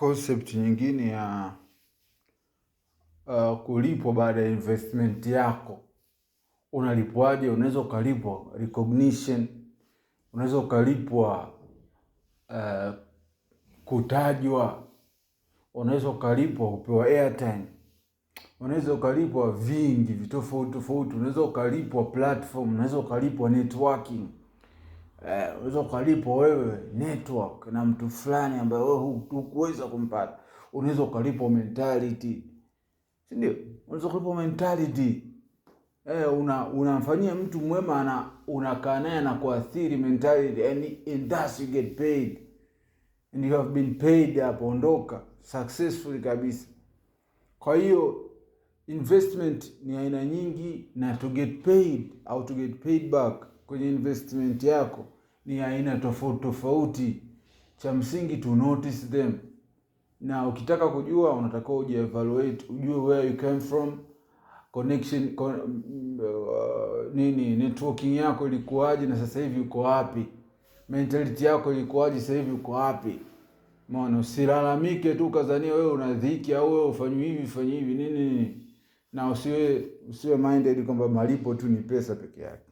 concept nyingine ya kulipwa baada ya investment yako. Unalipwaje? Unaweza ukalipwa recognition, unaweza ukalipwa kutajwa, unaweza ukalipwa kupewa airtime, unaweza ukalipwa vingi vitofauti tofauti, unaweza ukalipwa platform, unaweza ukalipwa networking, unaweza ukalipwa wewe network na mtu fulani ambaye wewe hukuweza kumpata, unaweza ukalipwa mentality, si ndio? Unaweza ukalipwa mentality. Unamfanyia mtu mwema na unakaa naye na kuathiri mentality, and thus you get paid, and you have been paid hapo, ondoka successfully kabisa. Kwa hiyo investment ni aina nyingi, na to get paid au to get paid back kwenye investment yako ni aina tofauti tofauti. Cha msingi to notice them, na ukitaka kujua unatakiwa ujievaluate, ujue where you came from, connection networking yako ilikuwaje na sasa hivi uko wapi, mentality yako ilikuwaje sasa hivi uko wapi. Maana usilalamike tu kazania wewe una dhiki au wewe ufanye hivi nini, na usiwe minded kwamba malipo tu ni pesa peke yake.